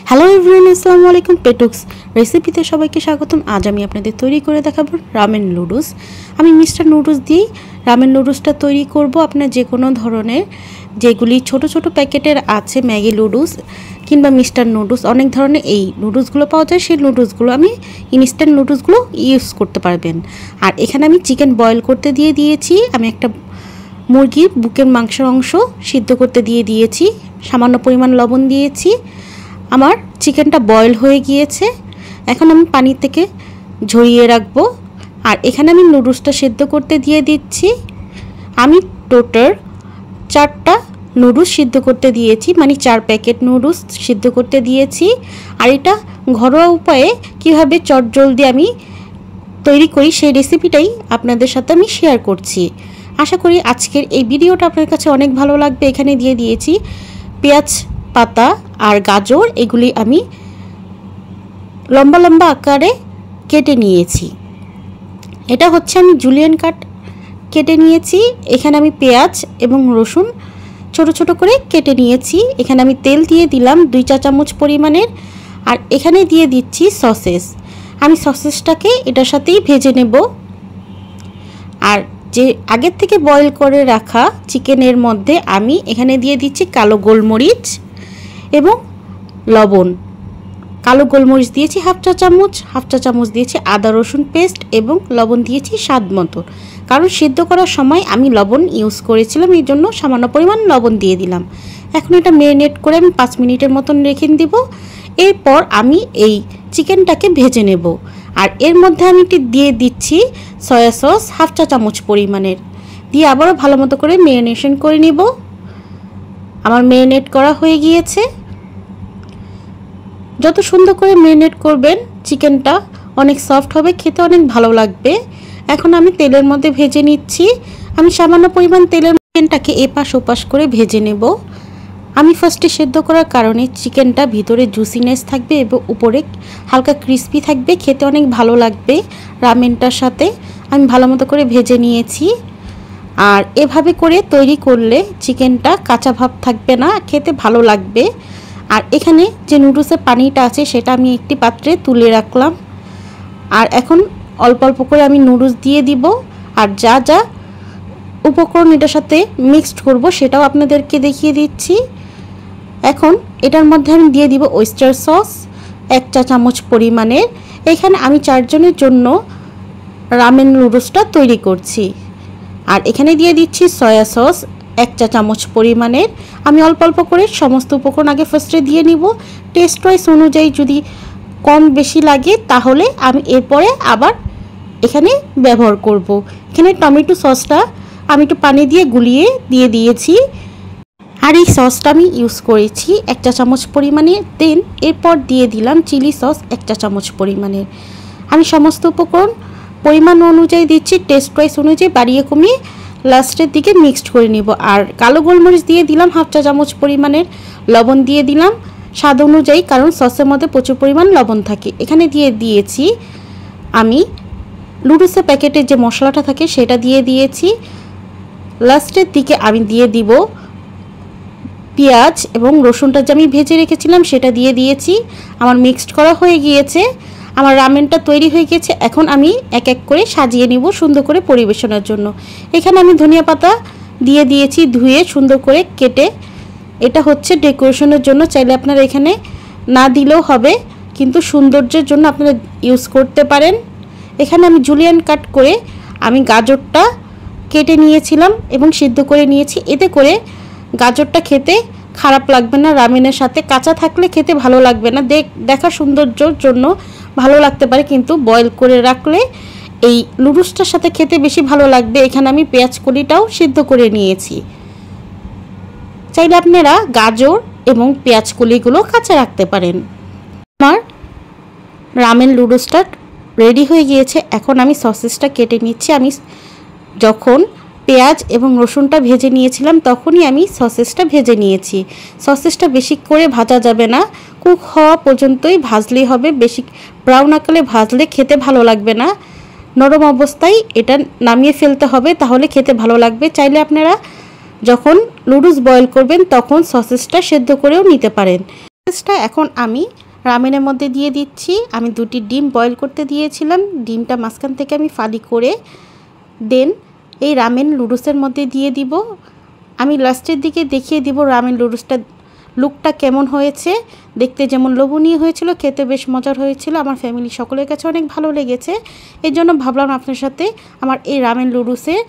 Hello everyone, আসসালামু আলাইকুম। পেটুক্স রেসিপিতে সবাইকে স্বাগতম। আজ আমি আপনাদের তৈরি করে দেখাবো রামেন নুডলস। আমি মিস্টার নুডলস দিয়েই রামেন নুডলসটা তৈরি করব। আপনার যে কোনো ধরনের যেগুলি ছোট ছোট প্যাকেটের আছে ম্যাগি নুডলস কিংবা মিস্টার নুডলস, অনেক ধরনের এই নুডলসগুলো পাওয়া যায়। সেই নুডলসগুলো আমি ইনস্ট্যান্ট নুডলসগুলো ইউজ করতে পারবেন। আর এখানে আমি চিকেন বয়েল করতে দিয়ে দিয়েছি। আমি একটা মুরগির বুকের মাংসের অংশ সিদ্ধ করতে দিয়ে দিয়েছি। সামান্য পরিমাণ লবণ দিয়েছি। আমার চিকেনটা বয়েল হয়ে গিয়েছে। এখন আমি পানি থেকে ঝরিয়ে রাখবো। আর এখানে আমি নুডলসটা সিদ্ধ করতে দিয়ে দিচ্ছি। আমি টোটাল 4টা নুডলস সিদ্ধ করতে দিয়েছি, মানে 4 প্যাকেট নুডলস সিদ্ধ করতে দিয়েছি। আর এটা ঘরোয়া উপায়ে কীভাবে চটজলদি আমি তৈরি করি সেই রেসিপিটাই আপনাদের সাথে আমি শেয়ার করছি। আশা করি আজকের এই ভিডিওটা আপনার কাছে অনেক ভালো লাগবে। এখানে দিয়ে দিয়েছি পেঁয়াজ পাতা আর গাজর, এগুলি আমি লম্বা লম্বা আকারে কেটে নিয়েছি। এটা হচ্ছে আমি জুলিয়ান কাট কেটে নিয়েছি। এখানে আমি পেঁয়াজ এবং রসুন ছোট ছোট করে কেটে নিয়েছি। এখানে আমি তেল দিয়ে দিলাম 2 চা চামচ পরিমাণের। আর এখানে দিয়ে দিচ্ছি সসেস। আমি সসেসটাকে এটার সাথেই ভেজে নেব। আর যে আগের থেকে বয়েল করে রাখা চিকেনের মধ্যে আমি এখানে দিয়ে দিচ্ছি কালো গোলমরিচ এবং লবণ। কালো গোলমরিচ দিয়েছি হাফ চা চামচ দিয়েছি আদা রসুন পেস্ট এবং লবণ দিয়েছি স্বাদ মতো। কারণ সিদ্ধ করার সময় আমি লবণ ইউজ করেছিলাম, এই জন্য সামান্য পরিমাণ লবণ দিয়ে দিলাম। এখন এটা ম্যারিনেট করে আমি 5 মিনিটের মতন রেখে দিব। এরপর আমি এই চিকেনটাকে ভেজে নেব। আর এর মধ্যে আমি দিয়ে দিচ্ছি সয়া সস হাফ চা চামচ পরিমাণের, দিয়ে আবারও ভালো মতো করে ম্যারিনেশন করে নিব। আমার ম্যারিনেট করা হয়ে গিয়েছে। যত সুন্দর করে ম্যারিনেট করবেন চিকেনটা অনেক সফট হবে, খেতে অনেক ভালো লাগবে। এখন আমি তেলের মধ্যে ভেজে নিচ্ছি। আমি সামান্য পরিমাণ তেলের চিকেনটাকে এপাশ ওপাশ করে ভেজে নেব। আমি ফার্স্টে সেদ্ধ করার কারণে চিকেনটা ভিতরে জুসিনেস থাকবে এবং উপরে হালকা ক্রিস্পি থাকবে, খেতে অনেক ভালো লাগবে রামেনটার সাথে। আমি ভালো মতো করে ভেজে নিয়েছি। আর এভাবে করে তৈরি করলে চিকেনটা কাঁচা ভাব থাকবে না, খেতে ভালো লাগবে। আর এখানে যে নুডলসের পানিটা আছে সেটা আমি একটি পাত্রে তুলে রাখলাম। আর এখন অল্প অল্প করে আমি নুডলস দিয়ে দিব। আর যা যা উপকরণ এটার সাথে মিক্সড করব সেটাও আপনাদেরকে দেখিয়ে দিচ্ছি। এখন এটার মধ্যে আমি দিয়ে দিব ওয়েস্টার সস 1 চা চামচ পরিমাণের। এখানে আমি 4 জনের জন্য রামেন নুডলসটা তৈরি করছি। আর এখানে দিয়ে দিচ্ছি সয়া সস 1 চা চামচ পরিমাণের। আমি অল্প অল্প করে সমস্ত উপকরণ আগে ফার্স্টে দিয়ে নিব। টেস্ট ওয়াইজ অনুযায়ী যদি কম বেশি লাগে তাহলে আমি এরপরে আবার এখানে ব্যবহার করব। এখানে টমেটো সসটা আমি একটু পানি দিয়ে গুলিয়ে দিয়ে দিয়েছি। আর এই সসটা আমি ইউজ করেছি 1 চা চামচ পরিমাণের। দেন এরপর দিয়ে দিলাম চিলি সস 1 চা চামচ পরিমাণের। আমি সমস্ত উপকরণ পরিমাণ অনুযায়ী দিচ্ছি, টেস্ট ওয়াইজ অনুযায়ী বাড়িয়ে কমিয়ে লাস্টের দিকে মিক্সড করে নিব। আর কালো গোলমরিচ দিয়ে দিলাম হাফ চা চামচ পরিমাণের। লবণ দিয়ে দিলাম স্বাদ অনুযায়ী, কারণ সসের মধ্যে প্রচুর পরিমাণ লবণ থাকে। এখানে দিয়ে দিয়েছি আমি নুডলসের প্যাকেটের যে মশলাটা থাকে সেটা দিয়ে দিয়েছি। লাস্টের দিকে আমি দিয়ে দিব পেঁয়াজ এবং রসুনটা যে আমি ভেজে রেখেছিলাম সেটা দিয়ে দিয়েছি। আমার মিক্সড করা হয়ে গিয়েছে। আমার রামেনটা তৈরি হয়ে গেছে। এখন আমি এক এক করে সাজিয়ে নিব সুন্দর করে পরিবেশনের জন্য। এখানে আমি ধনিয়া পাতা দিয়ে দিয়েছি ধুয়ে সুন্দর করে কেটে। এটা হচ্ছে ডেকোরেশনের জন্য, চাইলে আপনারা এখানে না দিলেও হবে, কিন্তু সৌন্দর্যের জন্য আপনারা ইউজ করতে পারেন। এখানে আমি জুলিয়ান কাট করে আমি গাজরটা কেটে নিয়েছিলাম এবং সিদ্ধ করে নিয়েছি। এতে করে গাজরটা খেতে খারাপ লাগবে না, রামেনের সাথে কাঁচা থাকলে খেতে ভালো লাগবে না। দেখা সৌন্দর্যের জন্য ভালো লাগতে পারে, কিন্তু বয়েল করে রাখলে এই নুডলসটার সাথে খেতে বেশি ভালো লাগবে। এখানে আমি পেঁয়াজ কলিটাও সিদ্ধ করে নিয়েছি। চাইলে আপনারা গাজর এবং পেঁয়াজ কলিগুলো কাঁচা রাখতে পারেন। আমার রামেন নুডলসটা রেডি হয়ে গিয়েছে। এখন আমি সসেসটা কেটে নিচ্ছি। আমি যখন পেঁয়াজ এবং রসুনটা ভেজে নিয়েছিলাম তখনই আমি সসেসটা ভেজে নিয়েছি। সসেসটা বেশি করে ভাজা যাবে না, কুক হওয়া পর্যন্তই ভাজলেই হবে। বেশি ব্রাউন আকারে ভাজলে খেতে ভালো লাগবে না। নরম অবস্থায় এটা নামিয়ে ফেলতে হবে, তাহলে খেতে ভালো লাগবে। চাইলে আপনারা যখন নুডলস বয়েল করবেন তখন সসেসটা সেদ্ধ করেও নিতে পারেন। নুডলসটা এখন আমি রামেনের মধ্যে দিয়ে দিচ্ছি। আমি 2টি ডিম বয়েল করতে দিয়েছিলাম, ডিমটা মাঝখান থেকে আমি ফালি করে দেন এই রামেন নুডলসের মধ্যে দিয়ে দিব। আমি লাস্টের দিকে দেখিয়ে দিব রামেন নুডলসটা লুকটা কেমন হয়েছে। দেখতে যেমন লোভনীয় হয়েছিল, খেতে বেশ মজার হয়েছিল। আমার ফ্যামিলি সকলের কাছে অনেক ভালো লেগেছে। এই জন্য ভাবলাম আপনার সাথে আমার এই রামেন নুডলসের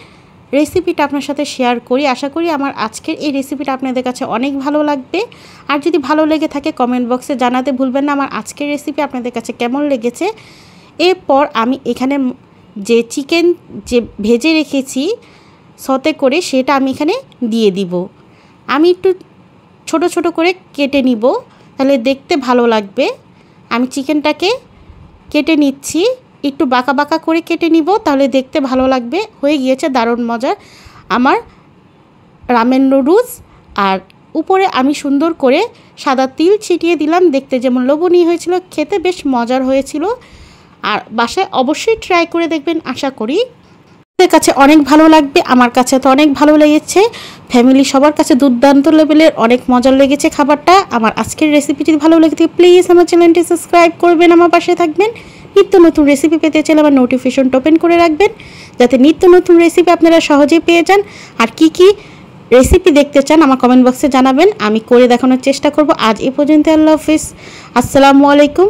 রেসিপিটা আপনার সাথে শেয়ার করি। আশা করি আমার আজকের এই রেসিপিটা আপনাদের কাছে অনেক ভালো লাগবে। আর যদি ভালো লেগে থাকে কমেন্ট বক্সে জানাতে ভুলবেন না আমার আজকের রেসিপি আপনাদের কাছে কেমন লেগেছে। এরপর আমি এখানে যে চিকেন যে ভেজে রেখেছি সতে করে সেটা আমি এখানে দিয়ে দিব। আমি একটু ছোট ছোট করে কেটে নিব, তাহলে দেখতে ভালো লাগবে। আমি চিকেনটাকে কেটে নিচ্ছি, একটু বাঁকা বাঁকা করে কেটে নিব, তাহলে দেখতে ভালো লাগবে। হয়ে গিয়েছে দারুণ মজার আমার রামেন নুডলস। আর উপরে আমি সুন্দর করে সাদা তিল ছিটিয়ে দিলাম, দেখতে যেমন লোভনীয় হয়েছিল, খেতে বেশ মজার হয়েছিল। আর বাসায় অবশ্যই ট্রাই করে দেখবেন, আশা করি আপনাদের কাছে অনেক ভালো লাগবে। আমার কাছে তো অনেক ভালো লেগেছে, ফ্যামিলি সবার কাছে দুর্দান্ত লেভেলের অনেক মজার লেগেছে খাবারটা। আমার আজকের রেসিপি যদি ভালো লেগে থাকে প্লিজ আমার চ্যানেলটি সাবস্ক্রাইব করবেন, আমার পাশে থাকবেন। নিত্য নতুন রেসিপি পেতে চাইলে আমার নোটিফিকেশনটা ওপেন করে রাখবেন, যাতে নিত্য নতুন রেসিপি আপনারা সহজেই পেয়ে যান। আর কি কি রেসিপি দেখতে চান আমার কমেন্ট বক্সে জানাবেন, আমি করে দেখানোর চেষ্টা করব। আজ এ পর্যন্ত, আল্লাহ হাফিজ, আসসালামু আলাইকুম।